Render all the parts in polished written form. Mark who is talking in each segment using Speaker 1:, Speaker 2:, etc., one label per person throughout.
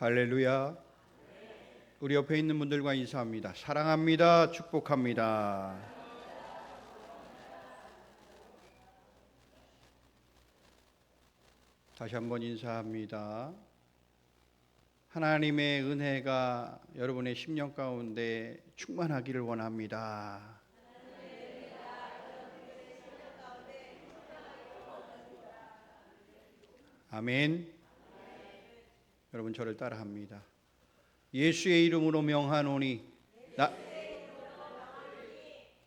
Speaker 1: 할렐루야. 우리 옆에 있는 분들과 인사합니다. 사랑합니다. 축복합니다. 다시 한번 인사합니다. 하나님의 은혜가 여러분의 심령 가운데 충만하기를 원합니다. 아멘. 여러분 저를 따라합니다. 예수의 이름으로 명하노니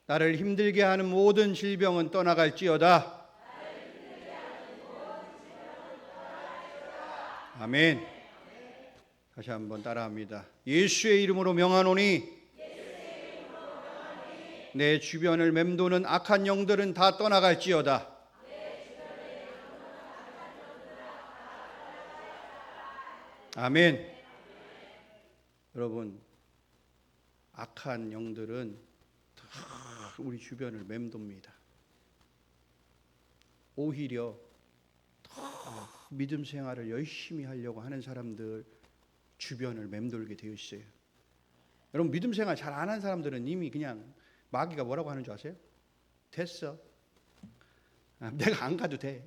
Speaker 1: 나를 힘들게 하는 모든 질병은 떠나갈지어다. 아멘. 다시 한번 따라합니다. 예수의 이름으로 명하노니 내 주변을 맴도는 악한 영들은 다 떠나갈지어다. 아멘. 여러분, 악한 영들은 다 우리 주변을 맴돕니다. 오히려 더 믿음 생활을 열심히 하려고 하는 사람들 주변을 맴돌게 되어 있어요. 여러분, 믿음 생활 잘 안 한 사람들은 이미 그냥 마귀가 뭐라고 하는 줄 아세요? 됐어. 내가 안 가도 돼.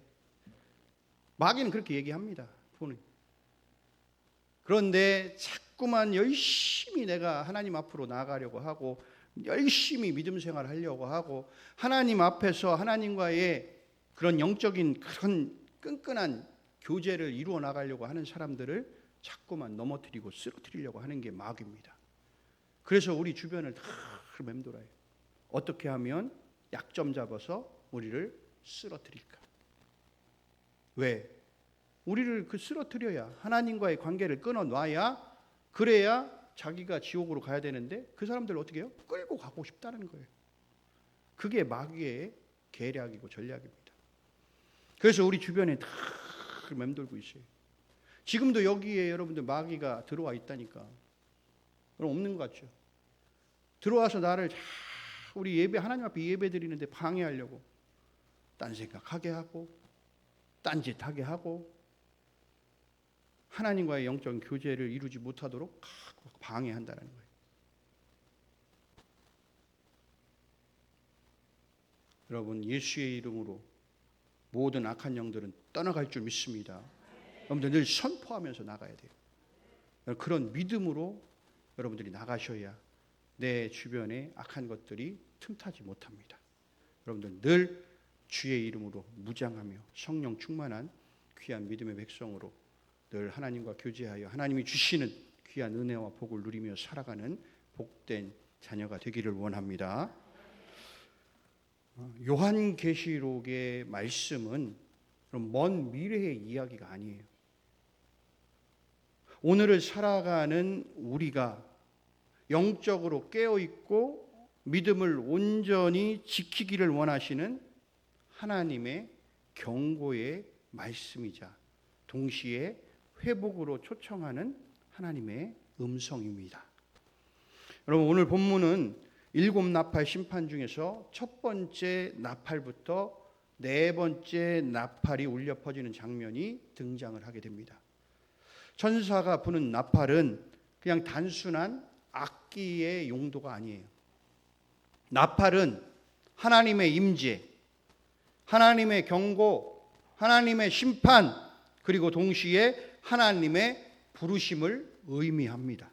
Speaker 1: 마귀는 그렇게 얘기합니다. 그런데 자꾸만 열심히 내가 하나님 앞으로 나아가려고 하고 열심히 믿음 생활을 하려고 하고 하나님 앞에서 하나님과의 그런 영적인 그런 끈끈한 교제를 이루어 나가려고 하는 사람들을 자꾸만 넘어뜨리고 쓰러뜨리려고 하는 게 마귀입니다. 그래서 우리 주변을 다 맴돌아요. 어떻게 하면 약점 잡아서 우리를 쓰러뜨릴까? 왜? 우리를 쓰러뜨려야 하나님과의 관계를 끊어놔야 그래야 자기가 지옥으로 가야 되는데 그 사람들을 어떻게 해요? 끌고 가고 싶다는 거예요. 그게 마귀의 계략이고 전략입니다. 그래서 우리 주변에 다 맴돌고 있어요. 지금도 여기에 여러분들 마귀가 들어와 있다니까. 그럼 없는 것 같죠? 들어와서 나를 우리 예배 하나님 앞에 예배 드리는데 방해하려고 딴 생각하게 하고 딴짓하게 하고 하나님과의 영적 교제를 이루지 못하도록 방해한다는 거예요. 여러분, 예수의 이름으로 모든 악한 영들은 떠나갈 줄 믿습니다. 여러분들 늘 선포하면서 나가야 돼요. 그런 믿음으로 여러분들이 나가셔야 내 주변에 악한 것들이 틈타지 못합니다. 여러분들 늘 주의 이름으로 무장하며 성령 충만한 귀한 믿음의 백성으로 늘 하나님과 교제하여 하나님이 주시는 귀한 은혜와 복을 누리며 살아가는 복된 자녀가 되기를 원합니다. 요한계시록의 말씀은 먼 미래의 이야기가 아니에요. 오늘을 살아가는 우리가 영적으로 깨어있고 믿음을 온전히 지키기를 원하시는 하나님의 경고의 말씀이자 동시에 회복으로 초청하는 하나님의 음성입니다. 여러분, 오늘 본문은 7 나팔 심판 중에서 첫 번째 나팔부터 네 번째 나팔이 울려 퍼지는 장면이 등장을 하게 됩니다. 천사가 부는 나팔은 그냥 단순한 악기의 용도가 아니에요. 나팔은 하나님의 임재, 하나님의 경고, 하나님의 심판, 그리고 동시에 하나님의 부르심을 의미합니다.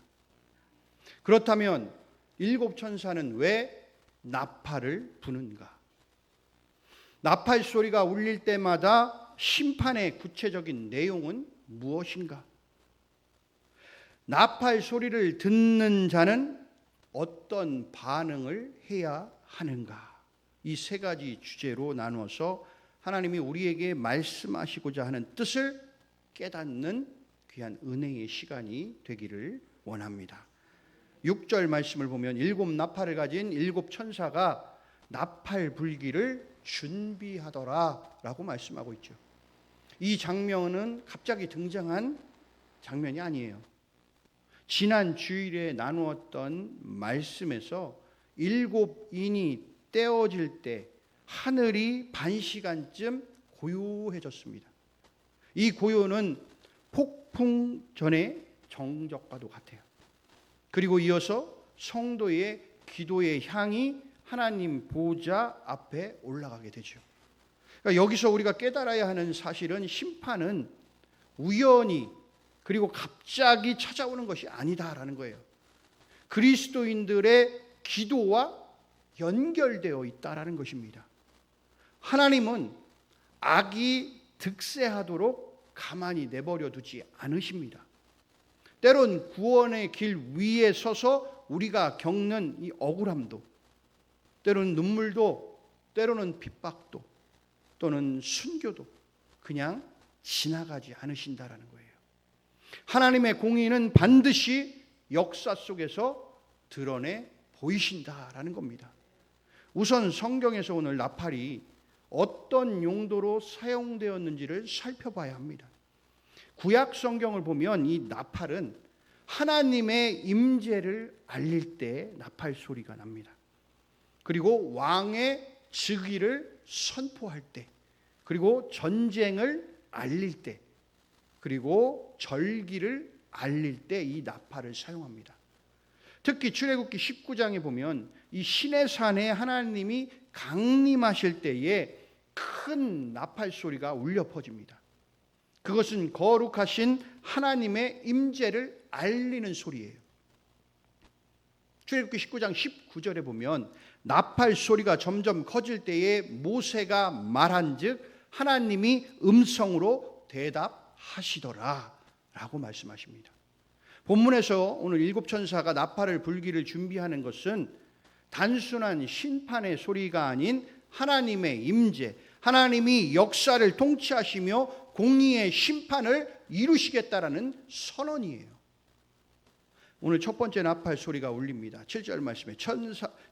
Speaker 1: 그렇다면 7 천사는 왜 나팔을 부는가? 나팔 소리가 울릴 때마다 심판의 구체적인 내용은 무엇인가? 나팔 소리를 듣는 자는 어떤 반응을 해야 하는가? 이 세 가지 주제로 나누어서 하나님이 우리에게 말씀하시고자 하는 뜻을 깨닫는 귀한 은혜의 시간이 되기를 원합니다. 6절 말씀을 보면 7 나팔을 가진 7 천사가 나팔 불기를 준비하더라 라고 말씀하고 있죠. 이 장면은 갑자기 등장한 장면이 아니에요. 지난 주일에 나누었던 말씀에서 7인이 떼어질 때 하늘이 반 시간쯤 고요해졌습니다. 이 고요는 폭풍 전에 정적과도 같아요. 그리고 이어서 성도의 기도의 향이 하나님 보좌 앞에 올라가게 되죠. 그러니까 여기서 우리가 깨달아야 하는 사실은 심판은 우연히 그리고 갑자기 찾아오는 것이 아니다라는 거예요. 그리스도인들의 기도와 연결되어 있다라는 것입니다. 하나님은 악이 득세하도록 가만히 내버려 두지 않으십니다. 때론 구원의 길 위에 서서 우리가 겪는 이 억울함도, 때로는 눈물도, 때로는 핍박도, 또는 순교도 그냥 지나가지 않으신다라는 거예요. 하나님의 공의는 반드시 역사 속에서 드러내 보이신다라는 겁니다. 우선 성경에서 오늘 나팔이 어떤 용도로 사용되었는지를 살펴봐야 합니다. 구약 성경을 보면 이 나팔은 하나님의 임재를 알릴 때 나팔 소리가 납니다. 그리고 왕의 즉위를 선포할 때, 그리고 전쟁을 알릴 때, 그리고 절기를 알릴 때 이 나팔을 사용합니다. 특히 출애굽기 19장에 보면 이 시내산에 하나님이 강림하실 때에 큰 나팔 소리가 울려 퍼집니다. 그것은 거룩하신 하나님의 임재를 알리는 소리예요. 출애굽기 19장 19절에 보면 나팔 소리가 점점 커질 때에 모세가 말한즉 하나님이 음성으로 대답하시더라 라고 말씀하십니다. 본문에서 오늘 일곱 천사가 나팔을 불기를 준비하는 것은 단순한 심판의 소리가 아닌 하나님의 임재, 하나님이 역사를 통치하시며 공의의 심판을 이루시겠다라는 선언이에요. 오늘 첫 번째 나팔 소리가 울립니다. 7절 말씀에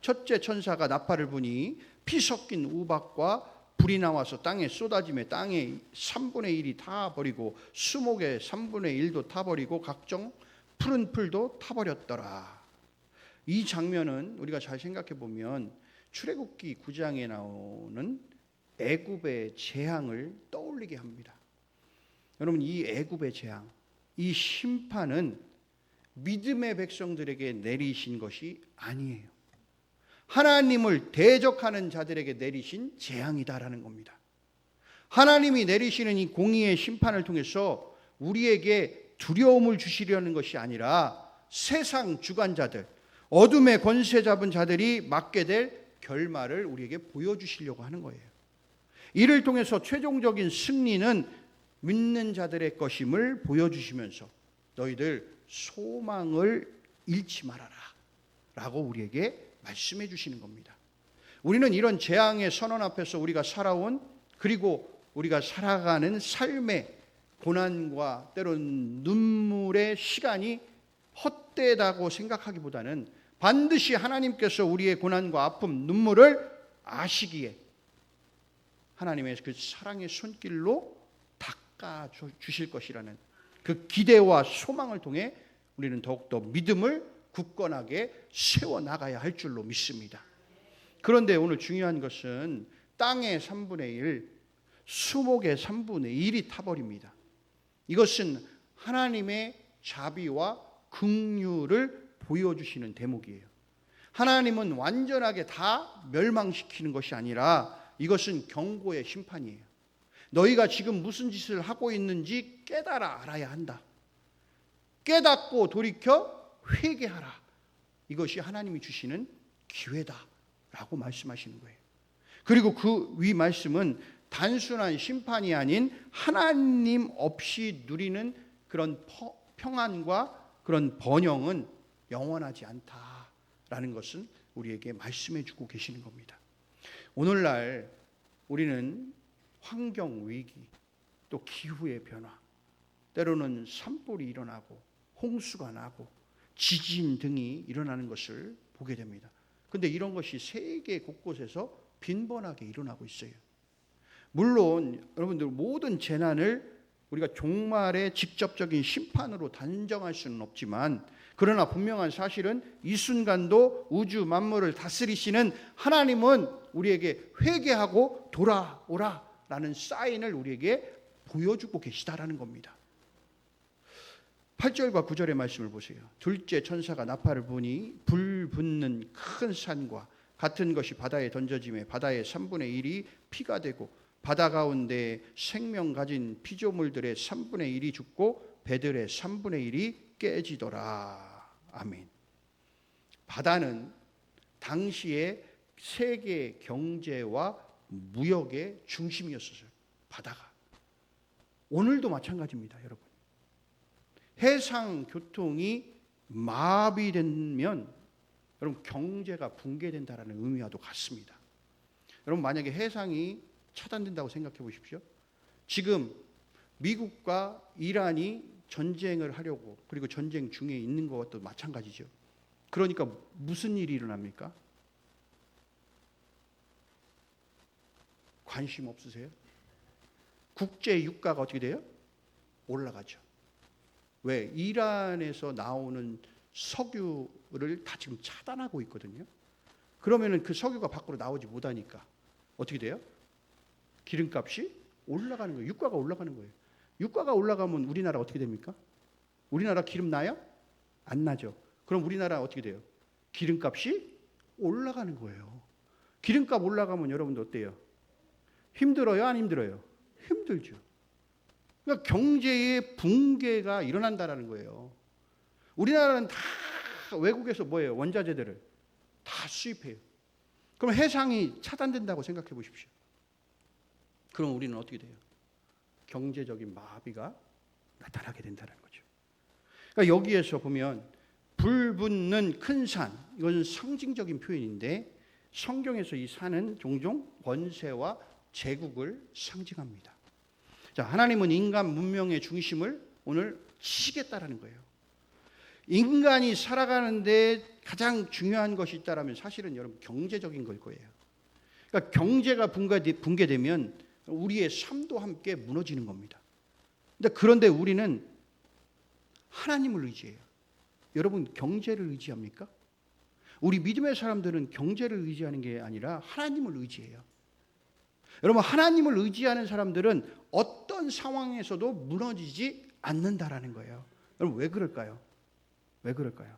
Speaker 1: 첫째 천사가 나팔을 부니 피 섞인 우박과 불이 나와서 땅에 쏟아지며 땅의 3분의 1이 타버리고 수목의 3분의 1도 타버리고 각종 푸른 풀도 타버렸더라. 이 장면은 우리가 잘 생각해 보면 출애굽기 9장에 나오는 애굽의 재앙을 떠올리게 합니다. 여러분, 이 애굽의 재앙, 이 심판은 믿음의 백성들에게 내리신 것이 아니에요. 하나님을 대적하는 자들에게 내리신 재앙이다라는 겁니다. 하나님이 내리시는 이 공의의 심판을 통해서 우리에게 두려움을 주시려는 것이 아니라 세상 주관자들, 어둠의 권세 잡은 자들이 맞게 될 결말을 우리에게 보여주시려고 하는 거예요. 이를 통해서 최종적인 승리는 믿는 자들의 것임을 보여주시면서 너희들 소망을 잃지 말아라 라고 우리에게 말씀해 주시는 겁니다. 우리는 이런 재앙의 선언 앞에서 우리가 살아온, 그리고 우리가 살아가는 삶의 고난과 때론 눈물의 시간이 헛되다고 생각하기보다는 반드시 하나님께서 우리의 고난과 아픔, 눈물을 아시기에 하나님의 그 사랑의 손길로 닦아 주실 것이라는 그 기대와 소망을 통해 우리는 더욱더 믿음을 굳건하게 세워나가야 할 줄로 믿습니다. 그런데 오늘 중요한 것은 땅의 3분의 1, 수목의 3분의 1이 타버립니다. 이것은 하나님의 자비와 긍휼을 보여주시는 대목이에요. 하나님은 완전하게 다 멸망시키는 것이 아니라 이것은 경고의 심판이에요. 너희가 지금 무슨 짓을 하고 있는지 깨달아 알아야 한다. 깨닫고 돌이켜 회개하라. 이것이 하나님이 주시는 기회다라고 말씀하시는 거예요. 그리고 그 위 말씀은 단순한 심판이 아닌 하나님 없이 누리는 그런 평안과 그런 번영은 영원하지 않다라는 것은 우리에게 말씀해 주고 계시는 겁니다. 오늘날 우리는 환경 위기, 또 기후의 변화, 때로는 산불이 일어나고 홍수가 나고 지진 등이 일어나는 것을 보게 됩니다. 그런데 이런 것이 세계 곳곳에서 빈번하게 일어나고 있어요. 물론 여러분들 모든 재난을 우리가 종말의 직접적인 심판으로 단정할 수는 없지만, 그러나 분명한 사실은 이 순간도 우주 만물을 다스리시는 하나님은 우리에게 회개하고 돌아오라라는 사인을 우리에게 보여주고 계시다라는 겁니다. 8절과 9절의 말씀을 보세요. 둘째 천사가 나팔을 부니 불 붙는 큰 산과 같은 것이 바다에 던져지매 바다의 3분의 1이 피가 되고 바다 가운데 생명 가진 피조물들의 3분의 1이 죽고 배들의 3분의 1이 깨지더라. 아멘. 바다는 당시의 세계 경제와 무역의 중심이었어요. 바다가. 오늘도 마찬가지입니다, 여러분. 해상 교통이 마비되면 여러분 경제가 붕괴된다라는 의미와도 같습니다. 여러분 만약에 해상이 차단된다고 생각해 보십시오. 지금 미국과 이란이 전쟁을 하려고 그리고 전쟁 중에 있는 것도 마찬가지죠. 그러니까 무슨 일이 일어납니까? 관심 없으세요? 국제 유가가 어떻게 돼요? 올라가죠. 왜? 이란에서 나오는 석유를 다 지금 차단하고 있거든요. 그러면은 그 석유가 밖으로 나오지 못하니까 어떻게 돼요? 기름값이 올라가는 거예요. 유가가 올라가는 거예요. 유가가 올라가면 우리나라 어떻게 됩니까? 우리나라 기름 나요? 안 나죠. 그럼 우리나라 어떻게 돼요? 기름값이 올라가는 거예요. 기름값 올라가면 여러분들 어때요? 힘들어요? 안 힘들어요? 힘들죠. 그러니까 경제의 붕괴가 일어난다라는 거예요. 우리나라는 다 외국에서 뭐예요? 원자재들을 다 수입해요. 그럼 해상이 차단된다고 생각해 보십시오. 그럼 우리는 어떻게 돼요? 경제적인 마비가 나타나게 된다는 거죠. 그러니까 여기에서 보면 불 붙는 큰 산, 이건 상징적인 표현인데 성경에서 이 산은 종종 권세와 제국을 상징합니다. 자, 하나님은 인간 문명의 중심을 오늘 치겠다라는 거예요. 인간이 살아가는데 가장 중요한 것이 있다라면 사실은 여러분 경제적인 걸 거예요. 그러니까 경제가 붕괴되면 우리의 삶도 함께 무너지는 겁니다. 그런데 우리는 하나님을 의지해요. 여러분 경제를 의지합니까? 우리 믿음의 사람들은 경제를 의지하는 게 아니라 하나님을 의지해요. 여러분 하나님을 의지하는 사람들은 어떤 상황에서도 무너지지 않는다라는 거예요. 여러분 왜 그럴까요? 왜 그럴까요?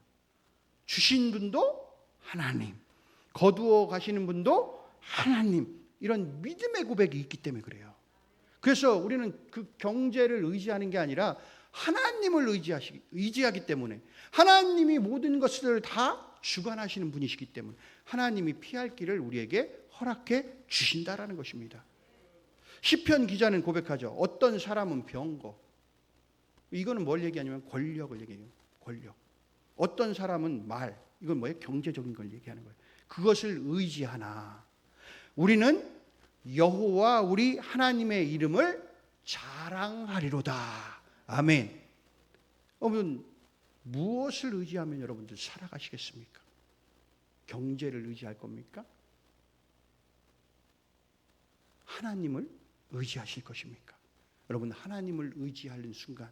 Speaker 1: 주신 분도 하나님, 거두어 가시는 분도 하나님, 이런 믿음의 고백이 있기 때문에 그래요. 그래서 우리는 그 경제를 의지하는 게 아니라 하나님을 의지하기 때문에 하나님이 모든 것을 다 주관하시는 분이시기 때문에 하나님이 피할 길을 우리에게 허락해 주신다라는 것입니다. 시편 기자는 고백하죠. 어떤 사람은 병거. 이거는 뭘 얘기하냐면 권력을 얘기해요. 권력. 어떤 사람은 말. 이건 뭐예요? 경제적인 걸 얘기하는 거예요. 그것을 의지하나 우리는 여호와 우리 하나님의 이름을 자랑하리로다. 아멘. 여러분 무엇을 의지하면 여러분들 살아가시겠습니까? 경제를 의지할 겁니까? 하나님을 의지하실 것입니까? 여러분 하나님을 의지하는 순간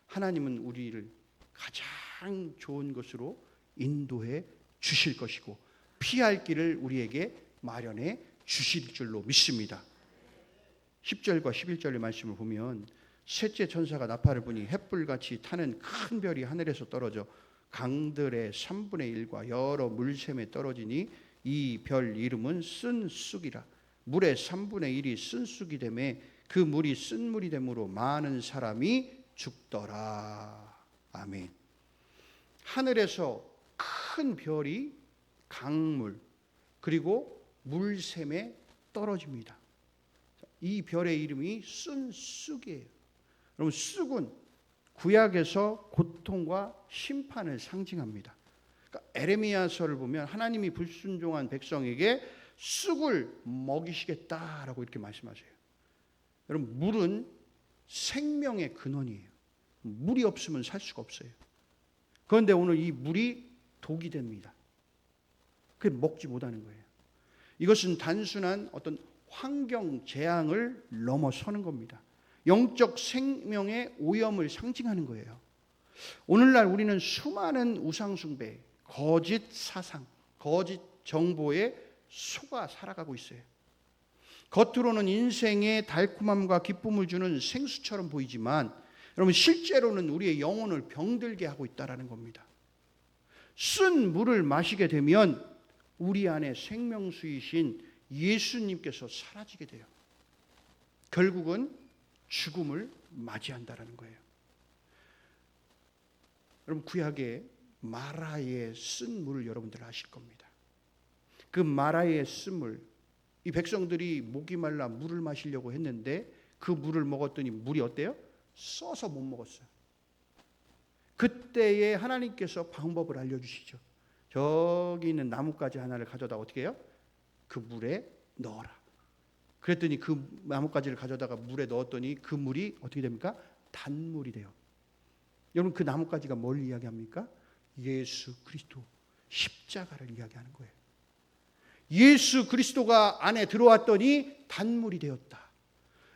Speaker 1: 하나님은 우리를 가장 좋은 것으로 인도해 주실 것이고 피할 길을 우리에게 마련해 주실 줄로 믿습니다. 10절과 11절의 말씀을 보면 셋째 천사가 나팔을 부니 햇불같이 타는 큰 별이 하늘에서 떨어져 강들의 3분의 1과 여러 물샘에 떨어지니 이 별 이름은 쓴 쑥이라. 물의 3분의 1이 쓴 쑥이 되매 그 물이 쓴 물이 되므로 많은 사람이 죽더라. 아멘. 하늘에서 큰 별이 강물 그리고 물샘에 떨어집니다. 이 별의 이름이 쓴 쑥이에요. 여러분 쑥은 구약에서 고통과 심판을 상징합니다. 그러니까 에레미야서를 보면 하나님이 불순종한 백성에게 쑥을 먹이시겠다라고 이렇게 말씀하세요. 여러분 물은 생명의 근원이에요. 물이 없으면 살 수가 없어요. 그런데 오늘 이 물이 독이 됩니다. 그게 먹지 못하는 거예요. 이것은 단순한 어떤 환경 재앙을 넘어서는 겁니다. 영적 생명의 오염을 상징하는 거예요. 오늘날 우리는 수많은 우상숭배, 거짓 사상, 거짓 정보에 속아 살아가고 있어요. 겉으로는 인생의 달콤함과 기쁨을 주는 생수처럼 보이지만 여러분 실제로는 우리의 영혼을 병들게 하고 있다는 겁니다. 쓴 물을 마시게 되면 우리 안에 생명수이신 예수님께서 사라지게 돼요. 결국은 죽음을 맞이한다는 거예요. 여러분 구약의 마라의 쓴 물을 여러분들 아실 겁니다. 그 마라의 쓴 물, 이 백성들이 목이 말라 물을 마시려고 했는데 그 물을 먹었더니 물이 어때요? 써서 못 먹었어요. 그때에 하나님께서 방법을 알려주시죠. 저기 있는 나뭇가지 하나를 가져다 어떻게 해요? 그 물에 넣어라. 그랬더니 그 나뭇가지를 가져다가 물에 넣었더니 그 물이 어떻게 됩니까? 단물이 돼요. 여러분 그 나뭇가지가 뭘 이야기합니까? 예수 그리스도 십자가를 이야기하는 거예요. 예수 그리스도가 안에 들어왔더니 단물이 되었다.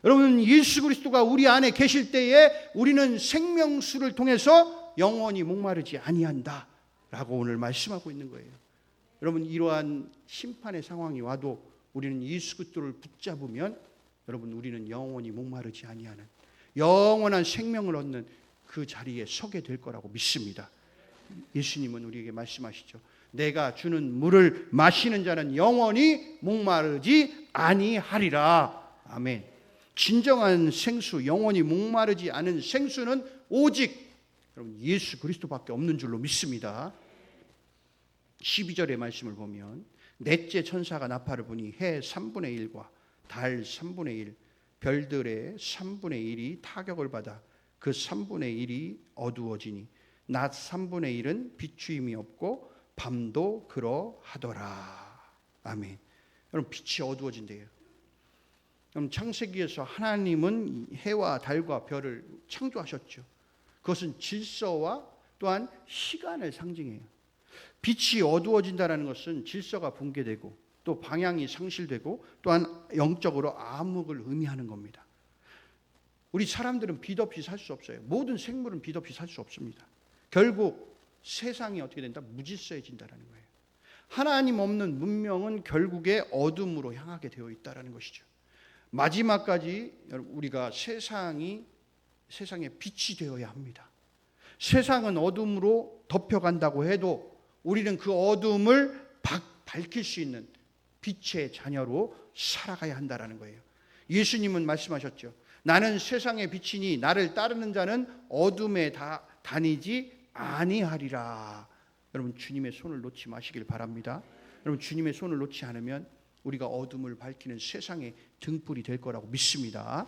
Speaker 1: 여러분 예수 그리스도가 우리 안에 계실 때에 우리는 생명수를 통해서 영원히 목마르지 아니한다 라고 오늘 말씀하고 있는 거예요. 여러분 이러한 심판의 상황이 와도 우리는 예수 그리스도를 붙잡으면 여러분 우리는 영원히 목마르지 아니하는 영원한 생명을 얻는 그 자리에 서게 될 거라고 믿습니다. 예수님은 우리에게 말씀하시죠. 내가 주는 물을 마시는 자는 영원히 목마르지 아니하리라. 아멘. 진정한 생수, 영원히 목마르지 않은 생수는 오직 여러분 예수 그리스도밖에 없는 줄로 믿습니다. 12절의 말씀을 보면 넷째 천사가 나팔을 부니 해 3분의 1과 달 3분의 1, 별들의 3분의 1이 타격을 받아 그 3분의 1이 어두워지니 낮 3분의 1은 비추임이 없고 밤도 그러하더라. 아멘. 여러분 빛이 어두워진대요. 그럼 창세기에서 하나님은 해와 달과 별을 창조하셨죠. 그것은 질서와 또한 시간을 상징해요. 빛이 어두워진다는 것은 질서가 붕괴되고 또 방향이 상실되고 또한 영적으로 암흑을 의미하는 겁니다. 우리 사람들은 빛 없이 살 수 없어요. 모든 생물은 빛 없이 살 수 없습니다. 결국 세상이 어떻게 된다? 무질서해진다는 거예요. 하나님 없는 문명은 결국에 어둠으로 향하게 되어 있다는 것이죠. 마지막까지 우리가 세상에 빛이 되어야 합니다. 세상은 어둠으로 덮여간다고 해도 우리는 그 어둠을 밝힐 수 있는 빛의 자녀로 살아가야 한다는 거예요. 예수님은 말씀하셨죠. 나는 세상의 빛이니 나를 따르는 자는 어둠에 다니지 아니하리라. 여러분 주님의 손을 놓지 마시길 바랍니다. 여러분 주님의 손을 놓지 않으면 우리가 어둠을 밝히는 세상의 등불이 될 거라고 믿습니다.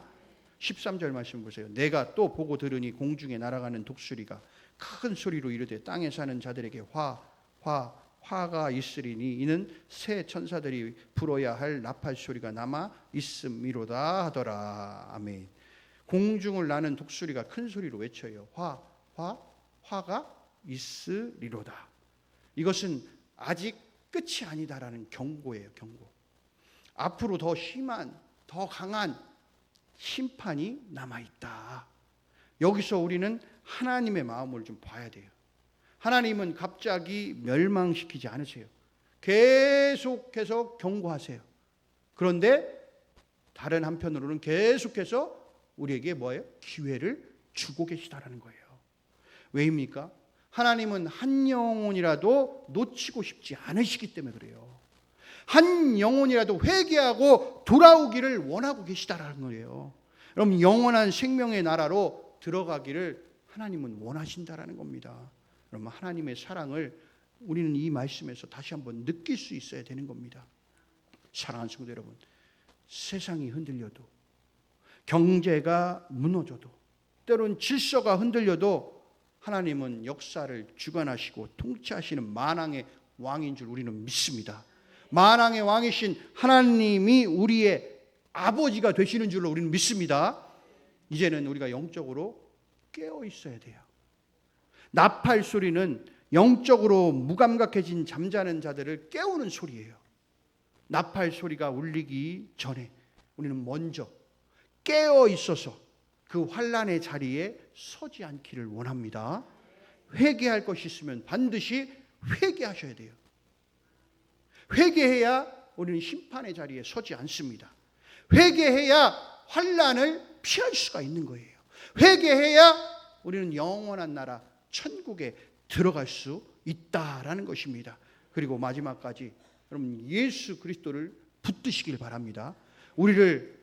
Speaker 1: 13절 말씀 보세요. 내가 또 보고 들으니 공중에 날아가는 독수리가 큰 소리로 이르되 땅에 사는 자들에게 화가 있으리니 이는 새 천사들이 불어야 할 나팔 소리가 남아 있음이로다 하더라. 아멘. 공중을 나는 독수리가 큰 소리로 외쳐요. 화가 있으리로다. 이것은 아직 끝이 아니다라는 경고예요. 경고. 앞으로 더 심한, 더 강한 심판이 남아있다. 여기서 우리는 하나님의 마음을 좀 봐야 돼요. 하나님은 갑자기 멸망시키지 않으세요. 계속해서 경고하세요. 그런데 다른 한편으로는 계속해서 우리에게 뭐예요? 기회를 주고 계시다라는 거예요. 왜입니까? 하나님은 한 영혼이라도 놓치고 싶지 않으시기 때문에 그래요. 한 영혼이라도 회개하고 돌아오기를 원하고 계시다라는 거예요. 여러분 영원한 생명의 나라로 들어가기를 하나님은 원하신다라는 겁니다. 여러분 하나님의 사랑을 우리는 이 말씀에서 다시 한번 느낄 수 있어야 되는 겁니다. 사랑하는 성도 여러분, 세상이 흔들려도 경제가 무너져도 때로는 질서가 흔들려도 하나님은 역사를 주관하시고 통치하시는 만왕의 왕인 줄 우리는 믿습니다. 만왕의 왕이신 하나님이 우리의 아버지가 되시는 줄로 우리는 믿습니다. 이제는 우리가 영적으로 깨어 있어야 돼요. 나팔 소리는 영적으로 무감각해진 잠자는 자들을 깨우는 소리예요. 나팔 소리가 울리기 전에 우리는 먼저 깨어 있어서 그 환난의 자리에 서지 않기를 원합니다. 회개할 것이 있으면 반드시 회개하셔야 돼요. 회개해야 우리는 심판의 자리에 서지 않습니다. 회개해야 환난을 피할 수가 있는 거예요. 회개해야 우리는 영원한 나라 천국에 들어갈 수 있다라는 것입니다. 그리고 마지막까지 여러분 예수 그리스도를 붙드시길 바랍니다. 우리를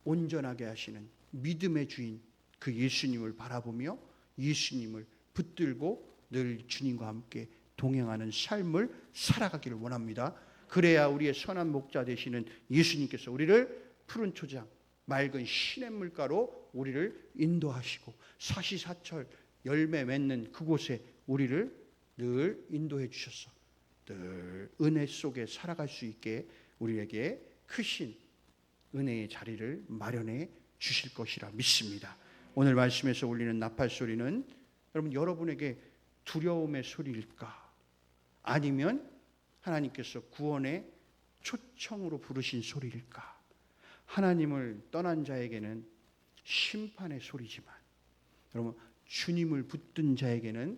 Speaker 1: 온전하게 하시는 믿음의 주인 그 예수님을 바라보며 예수님을 붙들고 늘 주님과 함께 동행하는 삶을 살아가기를 원합니다. 그래야 우리의 선한 목자 되시는 예수님께서 우리를 푸른 초장 맑은 시냇물가로 우리를 인도하시고 사시사철 열매 맺는 그곳에 우리를 늘 인도해 주셔서 늘 은혜 속에 살아갈 수 있게 우리에게 크신 은혜의 자리를 마련해 주실 것이라 믿습니다. 오늘 말씀에서 울리는 나팔 소리는 여러분에게 두려움의 소리일까? 아니면 하나님께서 구원의 초청으로 부르신 소리일까? 하나님을 떠난 자에게는 심판의 소리지만 여러분 주님을 붙든 자에게는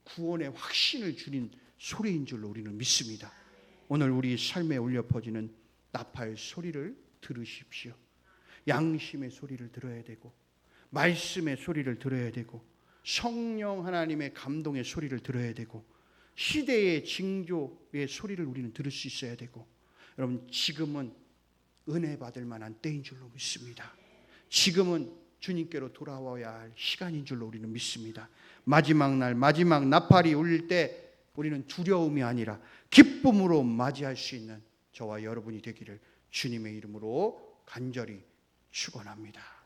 Speaker 1: 구원의 확신을 주는 소리인 줄로 우리는 믿습니다. 오늘 우리 삶에 울려 퍼지는 나팔 소리를 들으십시오. 양심의 소리를 들어야 되고 말씀의 소리를 들어야 되고 성령 하나님의 감동의 소리를 들어야 되고 시대의 징조의 소리를 우리는 들을 수 있어야 되고 여러분 지금은 은혜 받을 만한 때인 줄로 믿습니다. 지금은 주님께로 돌아와야 할 시간인 줄로 우리는 믿습니다. 마지막 날 마지막 나팔이 울릴 때 우리는 두려움이 아니라 기쁨으로 맞이할 수 있는 저와 여러분이 되기를 주님의 이름으로 간절히 축원합니다.